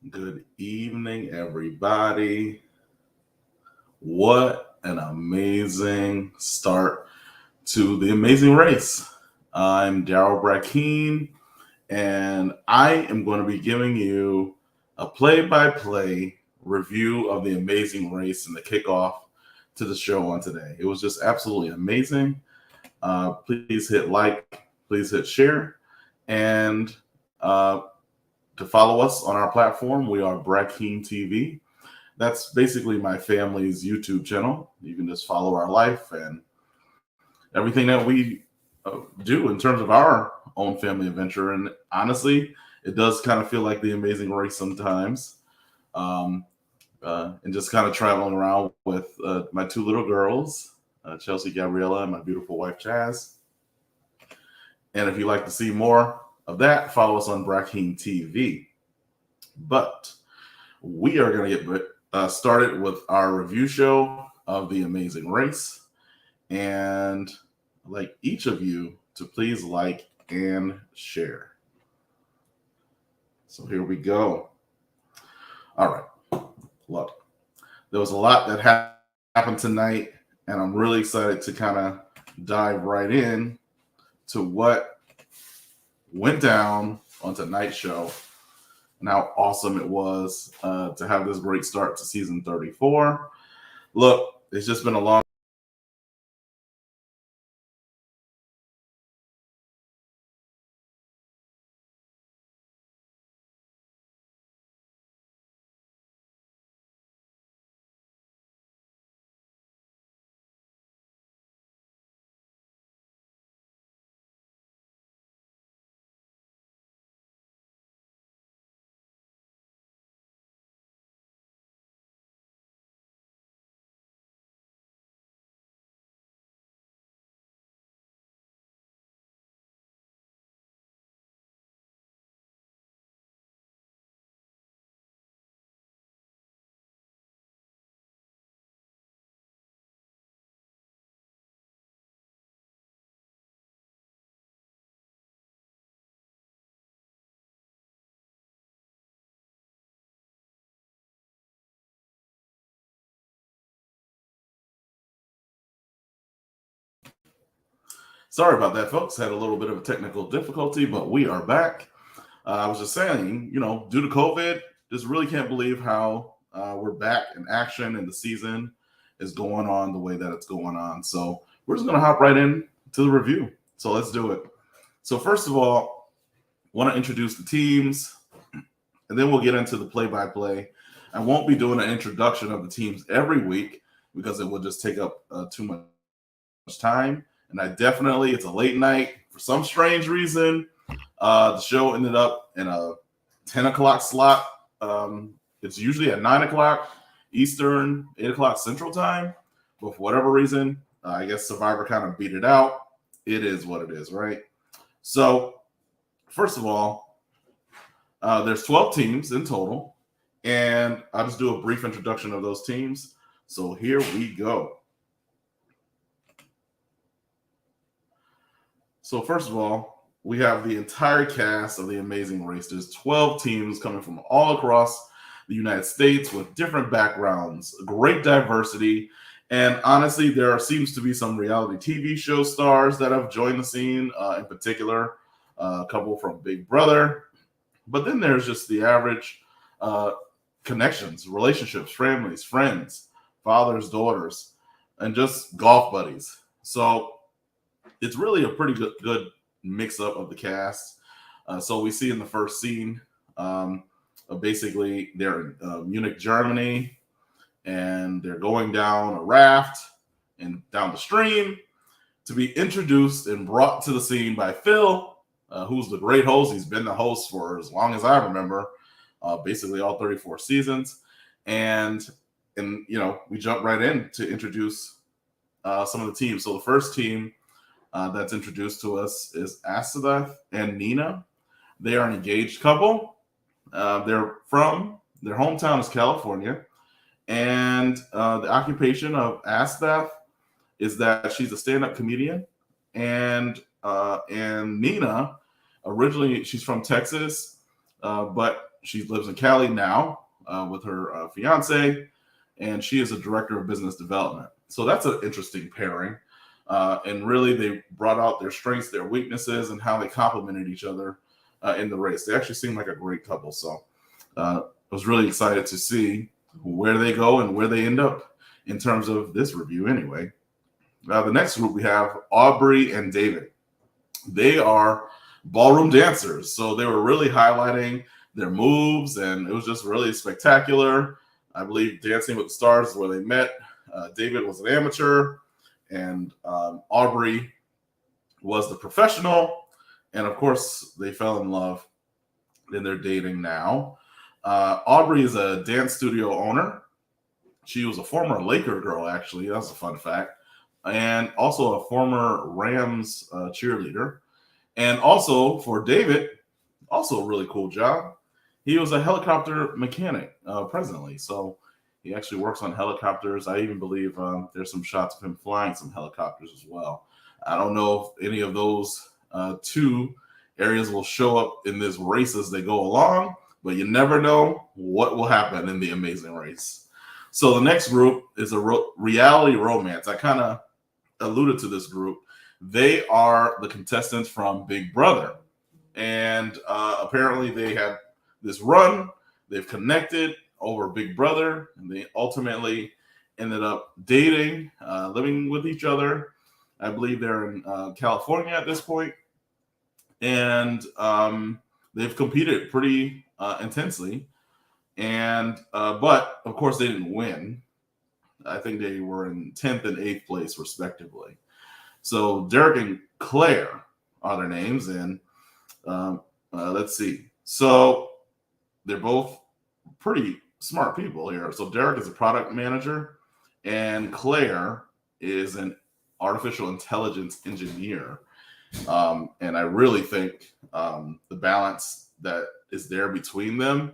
Good evening, everybody. What an amazing start to the amazing race. I'm Daryl Brackeen, and I am going to be giving you a play by play review of the amazing race and the kickoff to the show on today. It was just absolutely amazing. Please hit like, please hit share, and to follow us on our platform, we are BrackeenTV. That's basically my family's YouTube channel. You can just follow our life and everything that we do in terms of our own family adventure. And honestly, it does kind of feel like the amazing race sometimes. Um, and just kind of traveling around with my two little girls, Chelsea Gabriella, and my beautiful wife, Chaz. And if you'd like to see more of that, follow us on Brackeen TV. But we are going to get started with our review show of The Amazing Race. And I'd like each of you to please like and share. So here we go. All right. Look, there was a lot that happened tonight, and I'm really excited to kind of dive right in to what went down on tonight's show and how awesome it was to have this great start to season 34. Look, it's just been a long Sorry about that, folks. Had a little bit of a technical difficulty, but we are back. I was just saying, due to COVID, just really can't believe how we're back in action and the season is going on the way that it's going on. So we're just going to hop right in to the review. So let's do it. So first of all, I want to introduce the teams, and then we'll get into the play-by-play. I won't be doing an introduction of the teams every week because it would just take up too much time. And it's a late night. For some strange reason, the show ended up in a 10 o'clock slot. It's usually at 9 o'clock Eastern, 8 o'clock Central time. But for whatever reason, I guess Survivor kind of beat it out. It is what it is, right? So, first of all, there's 12 teams in total. And I'll just do a brief introduction of those teams. So here we go. So first of all, we have the entire cast of The Amazing Race. There's 12 teams coming from all across the United States with different backgrounds, great diversity. And honestly, there seems to be some reality TV show stars that have joined the scene, in particular, a couple from Big Brother. But then there's just the average connections, relationships, families, friends, fathers, daughters, and just golf buddies. So it's really a pretty good mix-up of the cast. So we see in the first scene, basically they're in Munich, Germany, and they're going down a raft and down the stream to be introduced and brought to the scene by Phil, who's the great host. He's been the host for as long as I remember, basically all 34 seasons. And we jump right in to introduce some of the teams. So the first team that's introduced to us is Asadeth and Nina. They are an engaged couple. Their hometown is California, and the occupation of Asadeth is that she's a stand-up comedian, and Nina, originally she's from Texas, but she lives in Cali now with her fiance, and she is a director of business development. So that's an interesting pairing. And really, they brought out their strengths, their weaknesses, and how they complemented each other in the race. They actually seemed like a great couple. So I was really excited to see where they go and where they end up in terms of this review anyway. The next group we have Aubrey and David. They are ballroom dancers. So they were really highlighting their moves, and it was just really spectacular. I believe Dancing with the Stars is where they met. David was an amateur, and Aubrey was the professional. And of course, they fell in love. And they're dating now. Aubrey is a dance studio owner. She was a former Laker girl, actually. That's a fun fact. And also a former Rams cheerleader. And also for David, also a really cool job. He was a helicopter mechanic presently. So he actually works on helicopters. I even believe there's some shots of him flying some helicopters as well. I don't know if any of those two areas will show up in this race as they go along, but you never know what will happen in the Amazing Race. So the next group is a reality romance. I kind of alluded to this group. They are the contestants from Big Brother. And apparently they have this run. They've connected over Big Brother, and they ultimately ended up dating, living with each other. I believe they're in California at this point. And they've competed pretty intensely. And but, of course, they didn't win. I think they were in 10th and 8th place, respectively. So Derek and Claire are their names, and let's see. So they're both pretty smart people here. So Derek is a product manager, and Claire is an artificial intelligence engineer. And I really think the balance that is there between them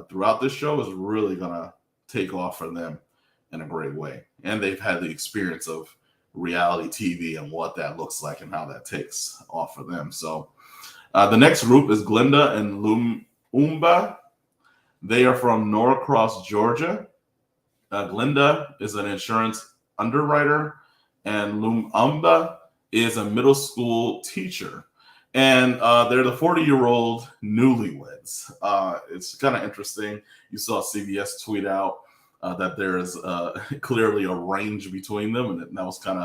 throughout this show is really going to take off for them in a great way. And they've had the experience of reality TV and what that looks like and how that takes off for them. So the next group is Glenda and Lumumba. They are from Norcross, Georgia. Glenda is an insurance underwriter, and Lumumba is a middle school teacher. And they're the 40-year-old newlyweds. It's kind of interesting. You saw CBS tweet out that there is clearly a range between them, and that was kind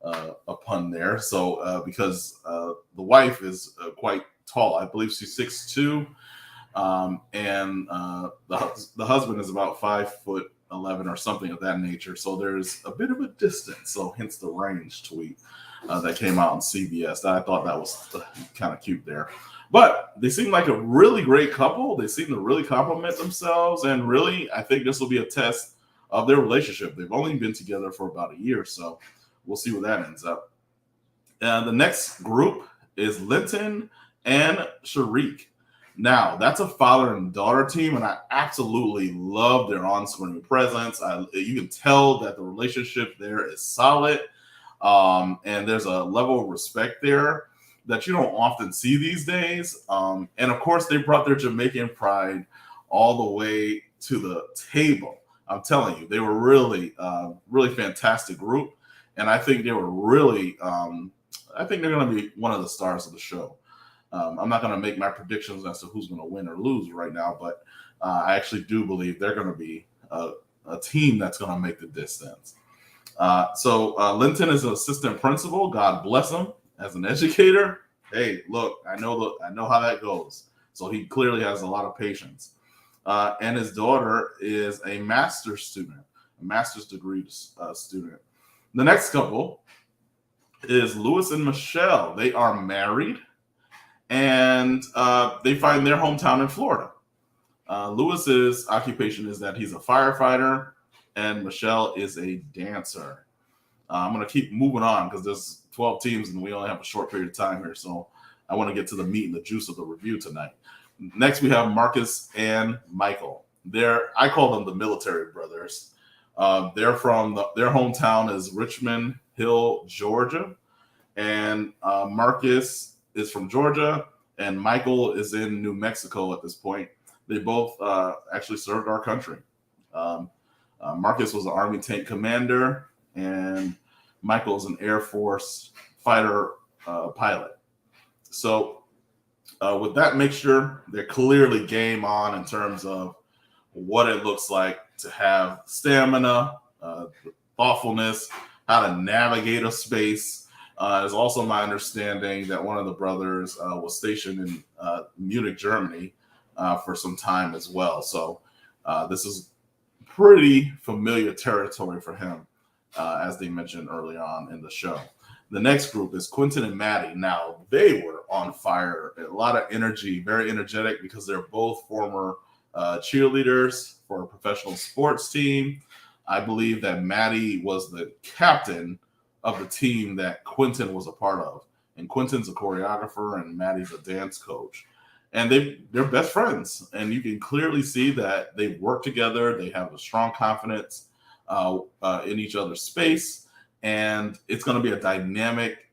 of a pun there. So because the wife is quite tall, I believe she's 6'2", and the husband is about 5'11" or something of that nature. So there's a bit of a distance. So hence the range tweet that came out on CBS. I thought that was kind of cute there. But they seem like a really great couple. They seem to really complement themselves. And really, I think this will be a test of their relationship. They've only been together for about a year, so we'll see where that ends up. And the next group is Linton and Sharik. Now, that's a father and daughter team, and I absolutely love their on-screen presence. You can tell that the relationship there is solid, and there's a level of respect there that you don't often see these days. And of course, they brought their Jamaican pride all the way to the table. I'm telling you, they were really, really fantastic group. And I think they were really, I think they're going to be one of the stars of the show. I'm not going to make my predictions as to who's going to win or lose right now, but I actually do believe they're going to be a team that's going to make the distance. So Linton is an assistant principal. God bless him. As an educator, hey, look, I know how that goes. So he clearly has a lot of patience. And his daughter is a master's student, a master's degree student. The next couple is Lewis and Michelle. They are married, and they find their hometown in Florida. Lewis's occupation is that he's a firefighter, and Michelle is a dancer. I'm going to keep moving on because there's 12 teams and we only have a short period of time here. So I want to get to the meat and the juice of the review tonight. Next, we have Marcus and Michael. I call them the military brothers. They're from their hometown is Richmond Hill, Georgia. And Marcus is from Georgia and Michael is in New Mexico at this point. They both actually served our country. Um, Marcus was an Army tank commander, and Michael's an Air Force fighter pilot. So, with that mixture, they're clearly game on in terms of what it looks like to have stamina, thoughtfulness, how to navigate a space. It's also my understanding that one of the brothers was stationed in Munich, Germany for some time as well. So this is pretty familiar territory for him, as they mentioned early on in the show. The next group is Quentin and Maddie. Now, they were on fire, a lot of energy, very energetic because they're both former cheerleaders for a professional sports team. I believe that Maddie was the captain of the team that Quentin was a part of. And Quentin's a choreographer and Maddie's a dance coach. And they're best friends. And you can clearly see that they work together. They have a strong confidence in each other's space. And it's going to be a dynamic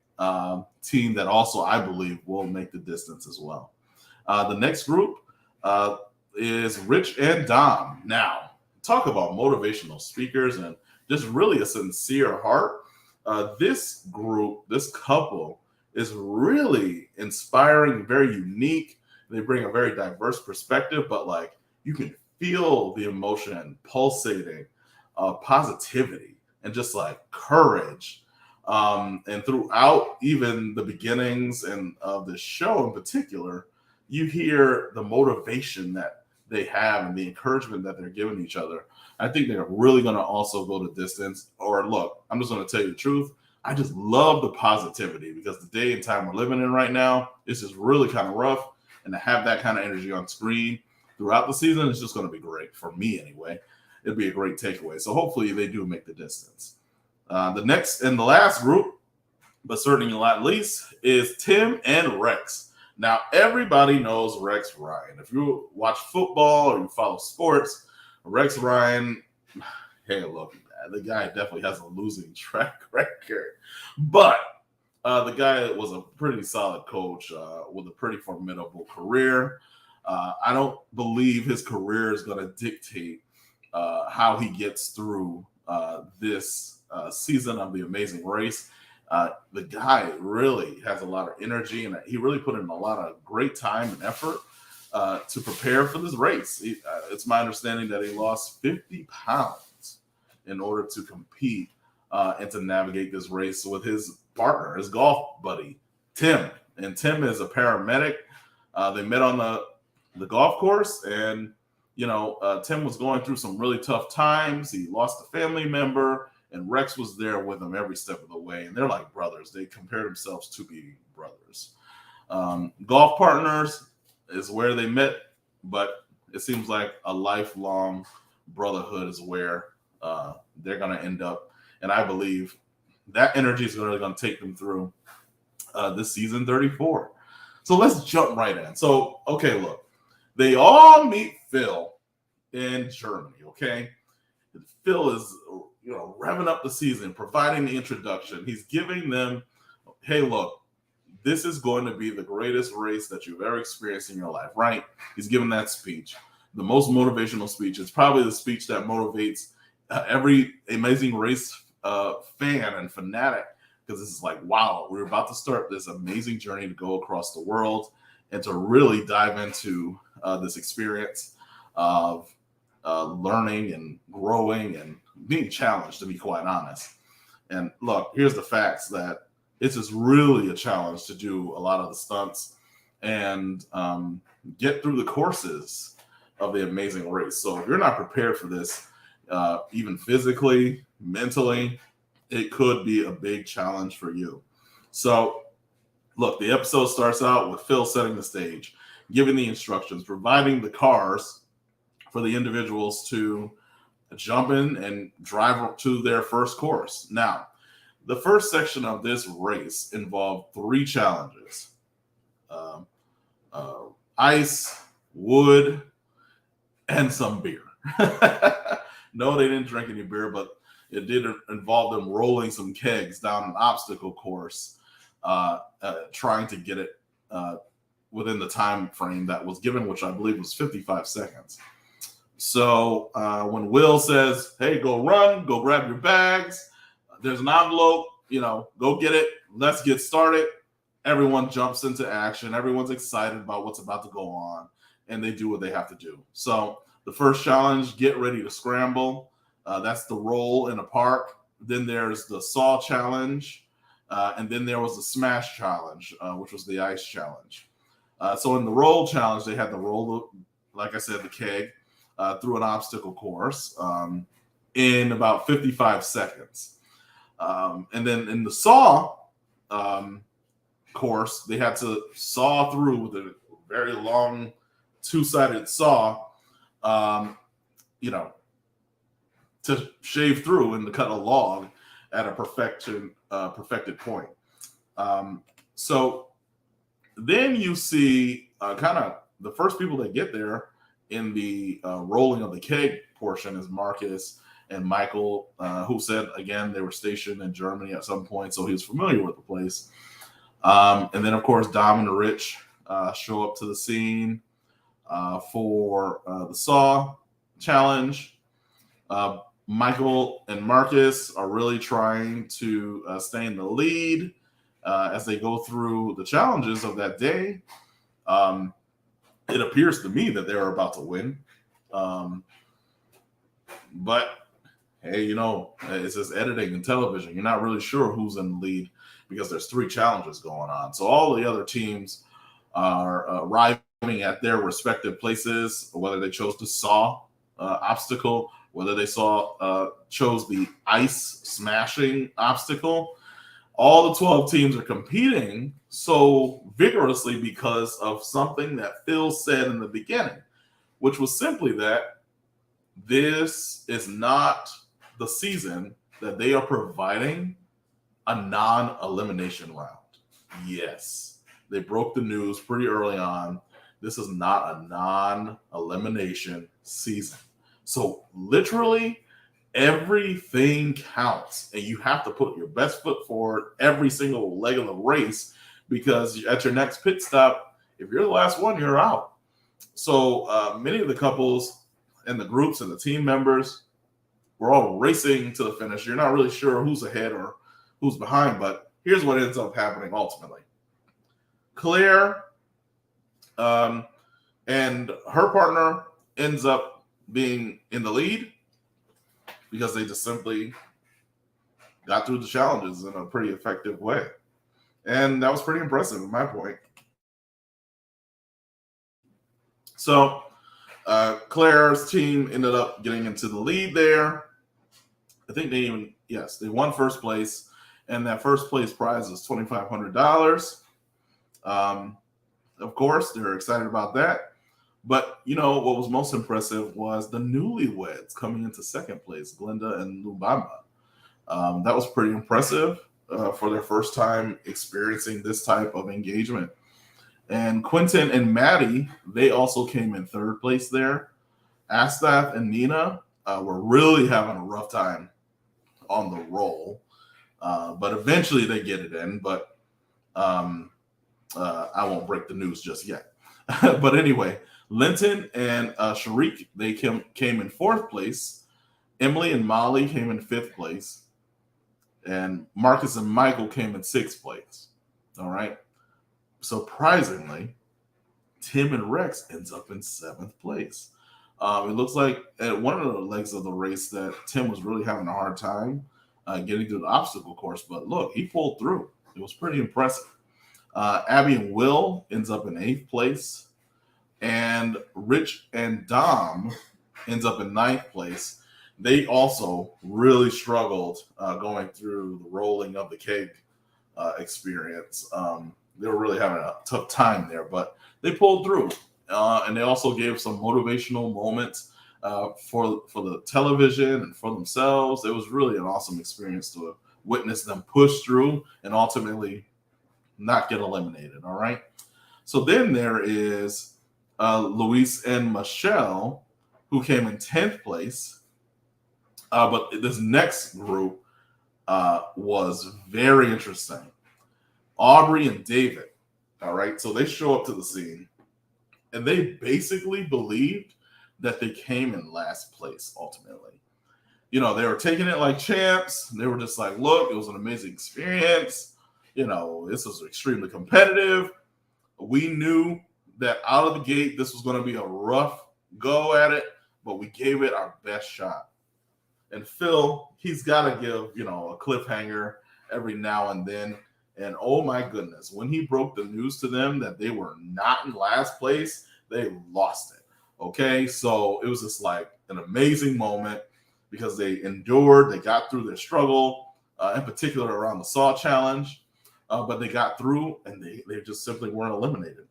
team that also, I believe, will make the distance as well. The next group is Rich and Dom. Now, talk about motivational speakers and just really a sincere heart. This group, this couple, is really inspiring, very unique. They bring a very diverse perspective, but like you can feel the emotion pulsating, positivity, and just like courage. And throughout even the beginnings and of the show in particular, you hear the motivation that they have and the encouragement that they're giving each other. I think they're really going to also go the distance. Or look, I'm just going to tell you the truth. I just love the positivity because the day and time we're living in right now is just really kind of rough. And to have that kind of energy on screen throughout the season is just going to be great for me anyway. It'd be a great takeaway. So hopefully they do make the distance. The next and the last group, but certainly not least, is Tim and Rex. Now, everybody knows Rex Ryan. If you watch football or you follow sports, Rex Ryan, hey, look, the guy definitely has a losing track record. But the guy was a pretty solid coach with a pretty formidable career. I don't believe his career is going to dictate how he gets through this season of The Amazing Race. The guy really has a lot of energy, and he really put in a lot of great time and effort to prepare for this race. It's my understanding that he lost 50 pounds in order to compete and to navigate this race with his partner, his golf buddy, Tim. And Tim is a paramedic. They met on the golf course, and Tim was going through some really tough times. He lost a family member, and Rex was there with him every step of the way. And they're like brothers. They compare themselves to be brothers. Golf partners is where they met, but it seems like a lifelong brotherhood is where they're going to end up. And I believe that energy is really going to take them through this season 34. So let's jump right in. So, okay, look. They all meet Phil in Germany, okay? Phil is, revving up the season, providing the introduction. He's giving them, hey, look, this is going to be the greatest race that you've ever experienced in your life, right? He's giving that speech, the most motivational speech. It's probably the speech that motivates every Amazing Race fan and fanatic, because this is like, wow, we're about to start this amazing journey to go across the world and to really dive into this experience of learning and growing and being challenged, to be quite honest. And look, here's the facts that it's just really a challenge to do a lot of the stunts and get through the courses of the Amazing Race. So if you're not prepared for this, even physically, mentally, it could be a big challenge for you. So look, the episode starts out with Phil setting the stage, giving the instructions, providing the cars for the individuals to jump in and drive to their first course. Now, the first section of this race involved 3 challenges. Ice, wood, and some beer. No, they didn't drink any beer, but it did involve them rolling some kegs down an obstacle course, trying to get it within the time frame that was given, which I believe was 55 seconds. So when Will says, "Hey, go run, go grab your bags. There's an envelope. Go get it. Let's get started." Everyone jumps into action. Everyone's excited about what's about to go on, and they do what they have to do. So the first challenge, get ready to scramble. That's the roll in a park. Then there's the saw challenge, and then there was the smash challenge, which was the ice challenge. So in the roll challenge, they had to roll, like I said, the keg through an obstacle course in about 55 seconds. And then in the saw course, they had to saw through with a very long two-sided saw, to shave through and to cut a log at a perfected point. So then you see kind of the first people that get there in the rolling of the keg portion is Marcus and Michael, who said, again, they were stationed in Germany at some point, so he was familiar with the place. And then, of course, Dom and Rich show up to the scene for the Saw challenge. Michael and Marcus are really trying to stay in the lead as they go through the challenges of that day. It appears to me that they're about to win. But, hey, it's just editing and television. You're not really sure who's in the lead because there's 3 challenges going on. So all the other teams are arriving at their respective places, whether they chose the saw obstacle, whether they chose the ice smashing obstacle. All the 12 teams are competing so vigorously because of something that Phil said in the beginning, which was simply that this is not the season that they are providing a non-elimination round. Yes, they broke the news pretty early on. This is not a non-elimination season. So literally everything counts, and you have to put your best foot forward every single leg of the race, because at your next pit stop, if you're the last one, you're out. So many of the couples and the groups and the team members were all racing to the finish. You're not really sure who's ahead or who's behind, but here's what ends up happening ultimately. Claire and her partner ends up being in the lead because they just simply got through the challenges in a pretty effective way. And that was pretty impressive at my point. So Claire's team ended up getting into the lead there. I think they won first place, and that first place prize is $2,500. Of course, they're excited about that. But, what was most impressive was the newlyweds coming into second place, Glenda and Lubamba. That was pretty impressive for their first time experiencing this type of engagement. And Quentin and Maddie, they also came in third place there. Astaf and Nina were really having a rough time on the roll. But eventually they get it in. But I won't break the news just yet. But anyway, Linton and Sharik, they came in fourth place. Emily and Molly came in fifth place. And Marcus and Michael came in sixth place. All right. Surprisingly, Tim and Rex ends up in seventh place. It looks like at one of the legs of the race that Tim was really having a hard time getting through the obstacle course. But look, he pulled through. It was pretty impressive. Abby and Will ends up in eighth place. And Rich and Dom ends up in ninth place. They also really struggled going through the rolling of the keg experience. They were really having a tough time there, but they pulled through. And they also gave some motivational moments for the television and for themselves. It was really an awesome experience to witness them push through and ultimately not get eliminated. All right. So then there is Luis and Michelle, who came in 10th place. But this next group was very interesting. Aubrey and David. All right. So they show up to the scene and they basically believed that they came in last place ultimately. They were taking it like champs. They were just like, look, it was an amazing experience. This was extremely competitive. We knew that out of the gate, this was going to be a rough go at it, but we gave it our best shot. And Phil, he's got to give, a cliffhanger every now and then. And oh my goodness, when he broke the news to them that they were not in last place, they lost it. Okay. So it was just like an amazing moment because they endured, they got through their struggle, in particular around the Saw Challenge, but they got through and they just simply weren't eliminated.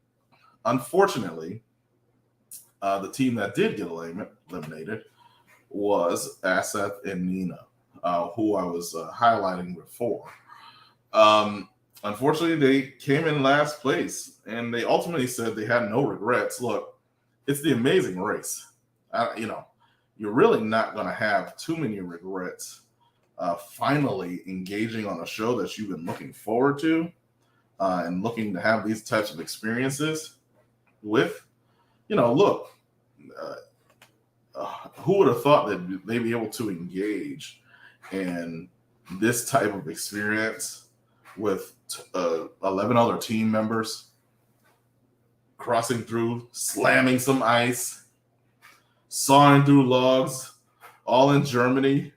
Unfortunately, the team that did get eliminated was Aseth and Nina, who I was highlighting before. Unfortunately, they came in last place, and they ultimately said they had no regrets. Look, it's the amazing race. You're really not going to have too many regrets finally engaging on a show that you've been looking forward to and looking to have these types of experiences with. Look, who would have thought that they'd be able to engage in this type of experience with 11 other team members crossing through, slamming some ice, sawing through logs, all in Germany.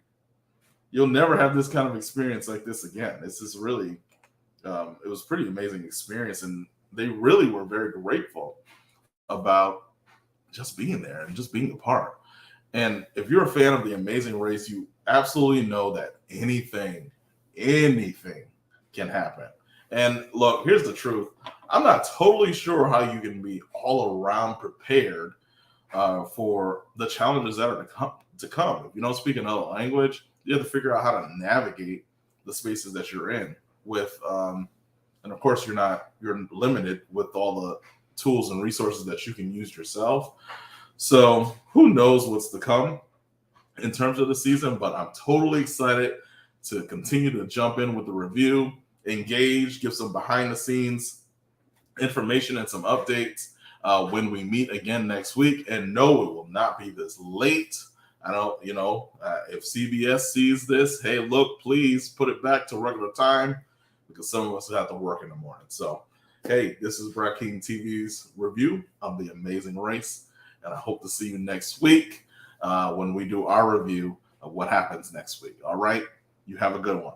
You'll never have this kind of experience like this again. It's just really, it was a pretty amazing experience. And they really were very grateful about just being there and just being a part. And if you're a fan of The Amazing Race, you absolutely know that anything can happen. And look, here's the truth. I'm not totally sure how you can be all around prepared for the challenges that are to come. If you don't speak another language, you have to figure out how to navigate the spaces that you're in with, and of course you're limited with all the tools and resources that you can use yourself. So who knows what's to come in terms of the season, but I'm totally excited to continue to jump in with the review, engage, give some behind the scenes information and some updates when we meet again next week. And no, it will not be this late. I don't, if CBS sees this, hey, look, please put it back to regular time because some of us have to work in the morning. So, hey, this is BrackeenTV's review of The Amazing Race. And I hope to see you next week when we do our review of what happens next week. All right. You have a good one.